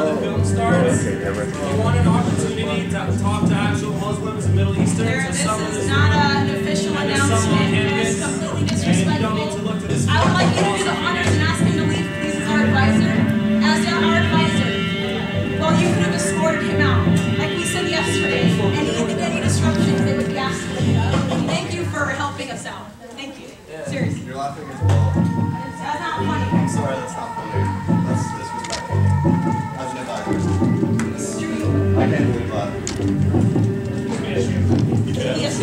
before the film starts, if you want an opportunity to talk to actual Muslims and Middle Easterns, This is not an official announcement. It's completely disrespectful. I would like you to do the honors and ask him to leave, please, as our advisor. As our advisor. Well, you could have escorted him out, like we said yesterday. And any disruptions, they would be asked to leave. Thank you for helping us out. Thank you. Seriously. You're laughing as well. That's not funny. I'm sorry, that's not funny. That's disrespectful. As an advisor. I can't believe that. Yes.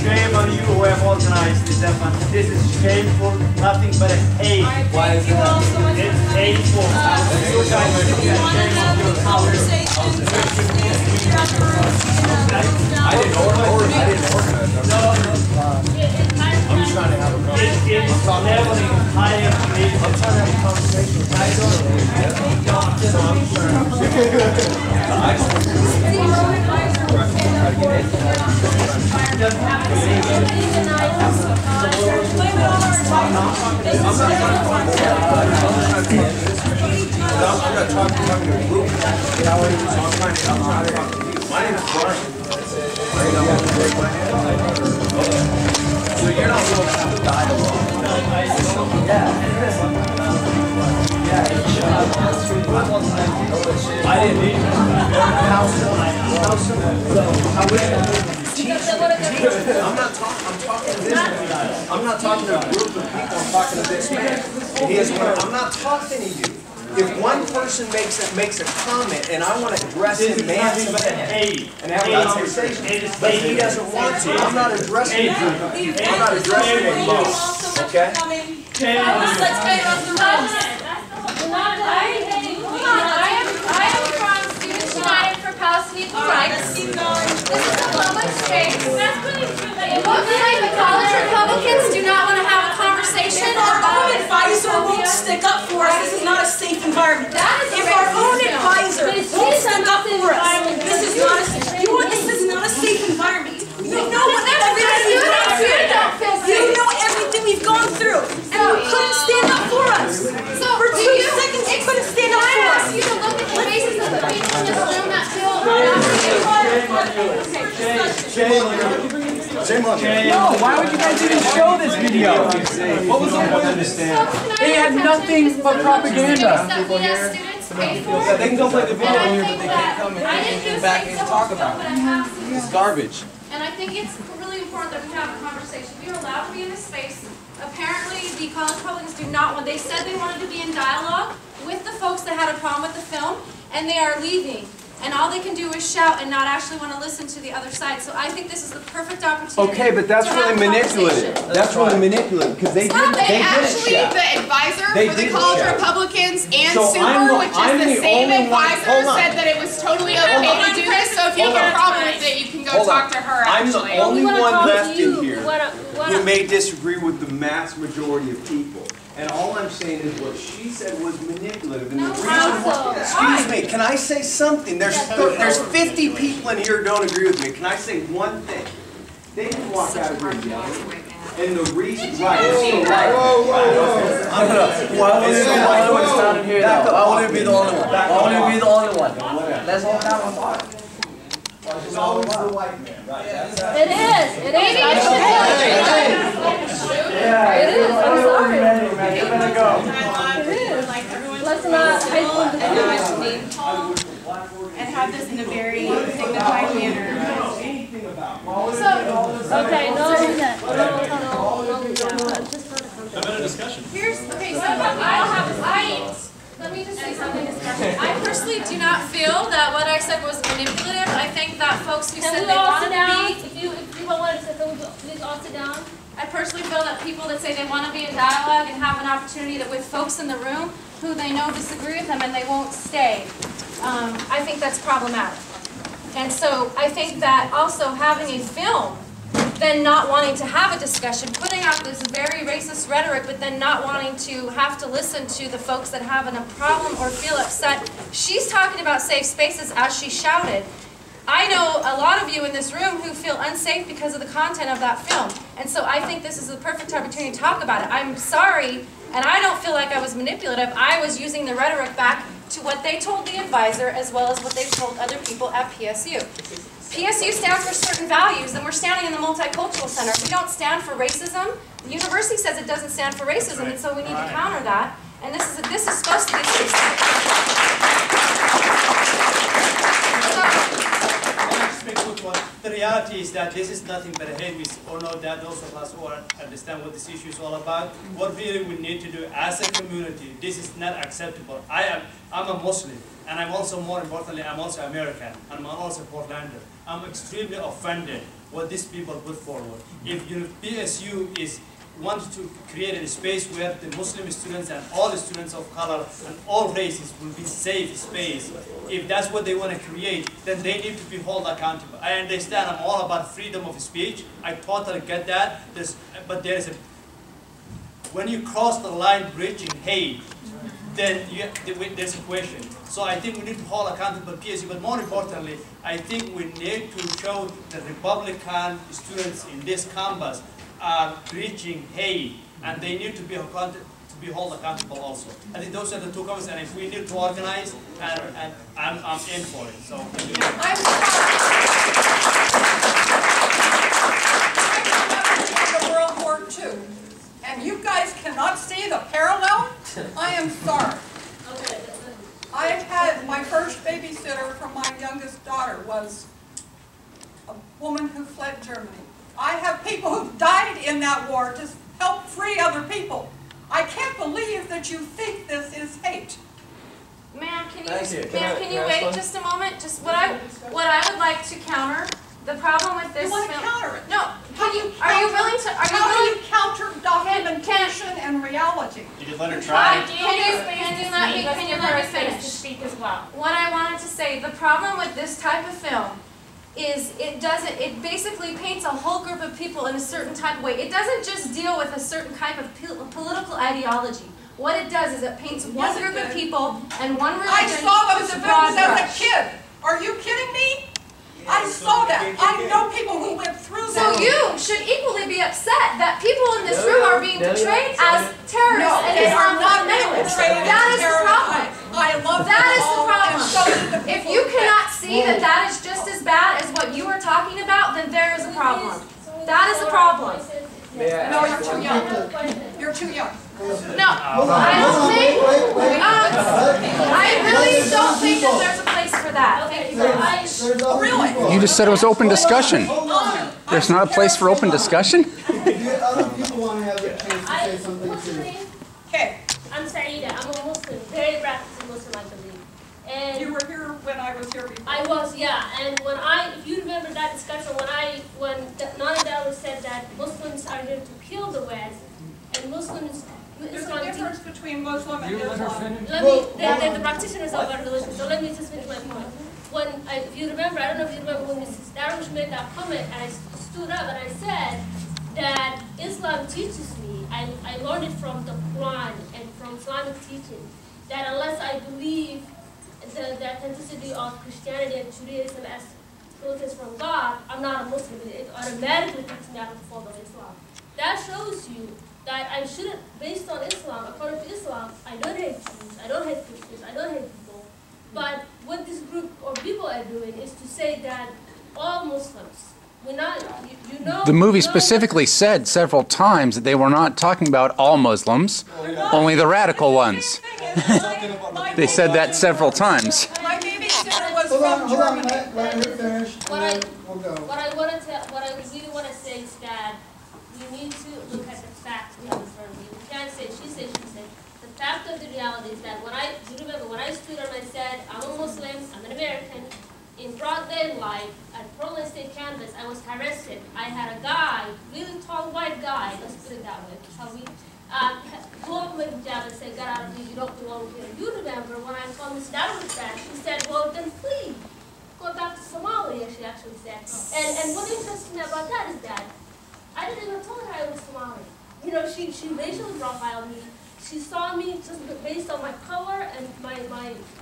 Shame on you who have organized this event. This is shameful, nothing but a hate. Why is that? It's hateful. You guys should get shame on your I didn't organize. No. I'm trying to have a conversation. It's leveling higher me. I'm trying to have a conversation. I'm not talking to a group. I'm trying to talk to you. My name is Brian. So you're not willing to have a dialogue. I didn't need I'm not talking to a group of people, I'm talking to this man. I'm not talking to you. If one person makes a comment and I want to address him man to man and have a conversation, but he doesn't want to, I'm not addressing him. I'm not addressing him. Okay? Let's get off the road. I am from Students United for Palestinian Rights. This is a public space. It looks like the college Republicans do not want to have a conversation. Our own advisor won't stick up for us. This is not a safe environment. If our own advisor won't stick up for us, this is not a safe environment. You know what everything we've gone through, and you couldn't stand up for us. For 2 seconds, you couldn't stand up for us. You to look at the faces of the people in this room that feel Shame on you. No, why would you guys even show this video? What was the point? They had nothing but propaganda. Yeah, they can go play the video here, but they can't come and back and talk about it. It's garbage. And I think it's really important that we have a conversation. We are allowed to be in this space. Apparently, the college Republicans do not want. They said they wanted to be in dialogue with the folks that had a problem with the film, and they are leaving. And all they can do is shout and not actually want to listen to the other side. So I think this is the perfect opportunity. Okay, but that's really manipulative. That's really manipulative because they didn't actually, shout. the advisor They for the didn't college shout. Republicans and So Super, which I'm is the the same only one- advisor, hold on. said that it was totally okay to do this. So if you have a problem with it, you can go talk to her. I'm the Actually, only one left in here What who may disagree with the mass majority of people. And all I'm saying is what she said was manipulative. And the reason why, excuse me, can I say something? There's 50 people in here who don't agree with me. Can I say one thing? They can walk out of here yelling. And the reason, right, I'm gonna, I want to be the only one. I want to be the only one. Let's all have a thought. It's always the white man, right? It is. It is. Yeah, It is. I'm sorry. you're gonna go. It is. Let's not hate them. and have this in a very dignified manner. Okay, no. Discussion. Okay, so let me just say something. I personally do not feel that what I said was manipulative. I think that folks who said they wanted to be, if you wanted to sit down, please all sit down. I personally feel that people that say they want to be in dialogue and have an opportunity that with folks in the room who they know disagree with them and they won't stay, I think that's problematic. And so I think that also having a film, then not wanting to have a discussion, putting out this very racist rhetoric, but then not wanting to have to listen to the folks that have a problem or feel upset. She's talking about safe spaces as she shouted. I know a lot of you in this room who feel unsafe because of the content of that film. And so I think this is the perfect opportunity to talk about it. I'm sorry, and I don't feel like I was manipulative. I was using the rhetoric back to what they told the advisor as well as what they told other people at PSU. PSU stands for certain values, and we're standing in the Multicultural Center. We don't stand for racism. The university says it doesn't stand for racism, and so we need to counter that. And this is supposed to be The reality is that this is nothing but a hate. We all know that, those of us who understand what this issue is all about. What really we need to do as a community, this is not acceptable. I'm a Muslim, and I'm also, more importantly, I'm also American, and I'm also Portlander. I'm extremely offended what these people put forward. If PSU is wanted to create a space where the Muslim students and all the students of color and all races will be safe space, if that's what they want to create, then they need to be held accountable. I understand, I'm all about freedom of speech. I totally get that. But when you cross the line bridging hate, then there's a question. So I think we need to hold accountable PSU, but more importantly, I think we need to show the Republican students in this campus are preaching hate, and they need to be held accountable also. I think those are the two comments, and if we need to organize, and I'm in for it. So I'm sorry. World War II, and you guys cannot see the parallel. I am sorry. I had my first babysitter from my youngest daughter was a woman who fled Germany. I have people who died in that war to help free other people. I can't believe that you think this is hate. Ma'am, can you wait just a moment? Just what I would like to counter the problem with this. You want to counter it? No. Are you willing to? How do you counter documentation and reality? You just let her try. Can you let me finish? To speak as well. What I wanted to say, the problem with this type of film is it basically paints a whole group of people in a certain type of way. It doesn't just deal with a certain type of political ideology. What it does is it paints one group of people and one religion. I saw those films as a kid. Are you kidding me? I saw that. I know people who went through that. So you should equally be upset that people in this room are being portrayed as terrorists. No, they are not being portrayed as That is the problem. I love that is the problem. So if you cannot see that that is just as bad as what you are talking about, then there is a problem. That is a problem. No, you're too young. You're too young. No, I don't think. I really don't think that there's a place for that. Thank you very much. Really? You just said it was open discussion. There's not a place for open discussion? Other people want to have a chance to say something too. Okay. I'm Saida. I'm a Muslim, very practicing Muslim, I believe. And you were here when I was here before. I was, yeah. And if you remember that discussion, when Nana Dawa said that Muslims are here to kill the West, and Muslims. There's a difference between Muslim and Islam. The practitioners of our religion. So let me just finish my point. If you remember, I don't know if you remember when Mrs. Darwish made that comment, and I stood up and I said that Islam teaches me, I learned it from the Quran and from Islamic teaching, that unless I believe the authenticity of Christianity and Judaism as filters from God, I'm not a Muslim. It automatically takes me out of the fold of Islam. That shows you that I shouldn't, based on Islam, according to Islam, I don't hate Jews, I don't hate Christians, I don't hate people. But what this group or people are doing is to say that all Muslims, the movie specifically said several times that they were not talking about all Muslims, only the radical ones. They said that several times. My babysitter was from Germany. Let her finish. What I really want to say is that we need to look at the facts we have in front of you. We can't say she said. The fact of the reality is that when I stood and I said, I'm a Muslim, I'm an American, in broad daylight at Portland State campus, I was harassed. I had a guy, really tall white guy, let's put it that way, how we go up with him and say, get out of here, you don't belong here. You remember when I told Ms. Darwish that, she said, well, then flee. Go back to Somalia, she actually said. And what interests me about that is that I didn't even tell her I was Somali. You know, she racially profiled me. She saw me just based on my color and my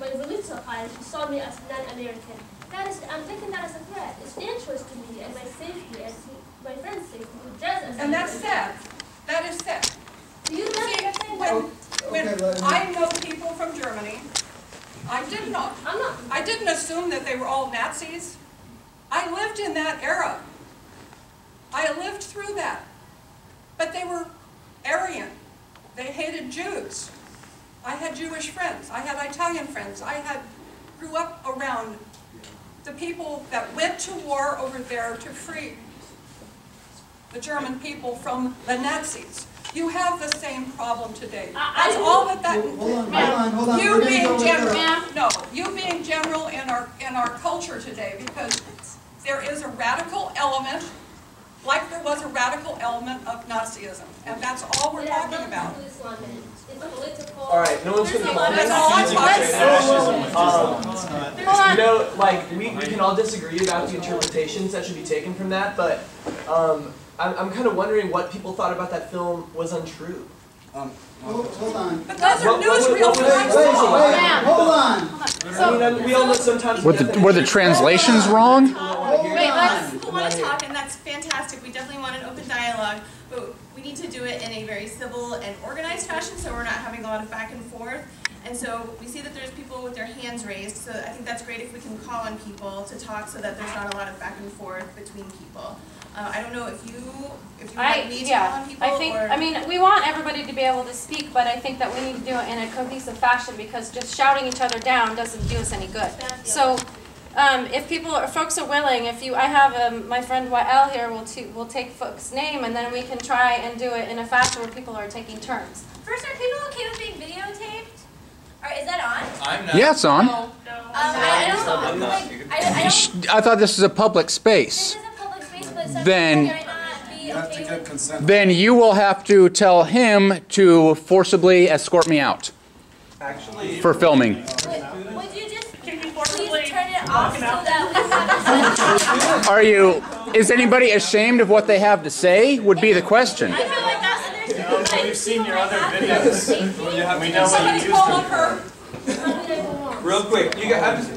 religious attire. She saw me as non-American. I'm taking that as a threat. It's dangerous to me and my safety. my friend's safety, who does this. And that's sad. That is sad. Do you know See, what I'm saying? when I know people from Germany, I did not. I'm not. I didn't assume that they were all Nazis. I lived in that era. I lived through that. But they were Aryan. They hated Jews. I had Jewish friends. I had Italian friends. Grew up around the people that went to war over there to free the German people from the Nazis. You have the same problem today. That's all that. Hold on. You We're gonna being go general. there. No, you being general in our culture today, because there is a radical element, like there was a radical element of Nazism, and that's all we're talking about. It's political. All right, no one's gonna There's a call lot of That's all I'm fascism. Hold on. You know, like we can all disagree about the interpretations that should be taken from that, but I'm kind of wondering what people thought about that film was untrue. Hold on. But those are newsreel facts. Ma'am. Hold on. I mean, we all know sometimes. Were the translations wrong? Wait, let's people want to talk, and that's fantastic. We definitely want an open dialogue, but we need to do it in a very civil and organized fashion, so we're not having a lot of back and forth. And so we see that there's people with their hands raised, so I think that's great if we can call on people to talk so that there's not a lot of back and forth between people. I don't know if you want me to call on people, I mean, we want everybody to be able to speak, but I think that we need to do it in a cohesive fashion, because just shouting each other down doesn't do us any good. So, if folks are willing, I have my friend Wael here will take folks' name, and then we can try and do it in a fashion where people are taking turns. First, are people okay with being videotaped? Or is that on? I'm not. Yeah, it's on. I thought this was a public space. This is a public space, but some Then- people might not be okay with consent. Then you will have to tell him to forcibly escort me out Actually, for filming. Would you just please turn it off so that we have Is anybody ashamed of what they have to say? Would be the question. I feel like that's We've seen your other videos. We know what Somebody you call used on to. her. Real quick, because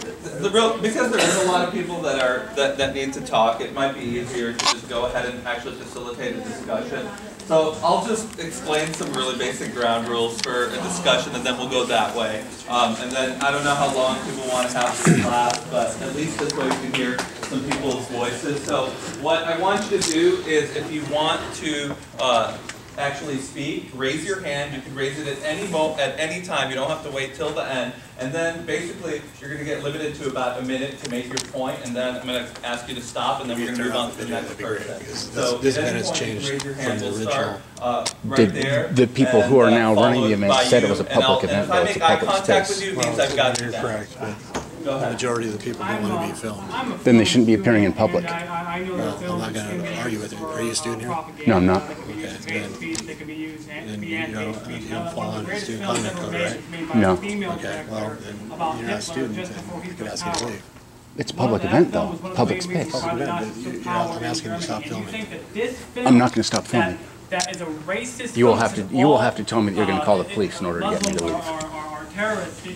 there is a lot of people that need to talk, it might be easier to just go ahead and actually facilitate a discussion. So I'll just explain some really basic ground rules for a discussion, and then we'll go that way. And then I don't know how long people want to have this class, but at least this way we can hear some people's voices. So what I want you to do is, if you want to actually speak, raise your hand. You can raise it at any time. You don't have to wait till the end. And then basically you're going to get limited to about a minute to make your point, and then I'm going to ask you to stop, and then we're going to move on to the next person. So this at any event has point, you can changed raise your from hand. the We'll original. start right there. The people who are now running the event said it was a public event, though. though If it's I a make eye public contact with space. you, it means I've got you You're down. correct, but Go the ahead. majority of the people don't want to be filmed. Then they shouldn't be appearing in public. Well, I'm not going to argue with you. Are you a student here? No, I'm not. Okay, then you don't fall under the student conduct code, right? No. Okay, well, then you're not a student, then you can ask you to leave. It's a public event, though. Public space. Public event, but I'm asking you to stop filming. I'm not going to stop filming. That is a racist. You will have to tell me that you're going to call the police in order to get me to leave. Are terrorists.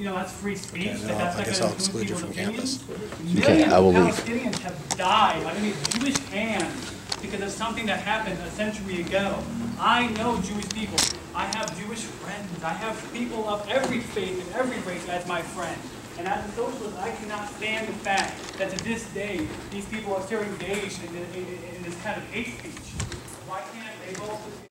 That's free speech. Okay, then I guess I'll exclude you from campus. Okay, I will leave. Palestinians have died underneath Jewish hands because of something that happened a century ago. I know Jewish people. I have Jewish friends. I have people of every faith and every race as my friends. And as a socialist, I cannot stand the fact that to this day, these people are still engaged in this kind of hate speech. Why can't they both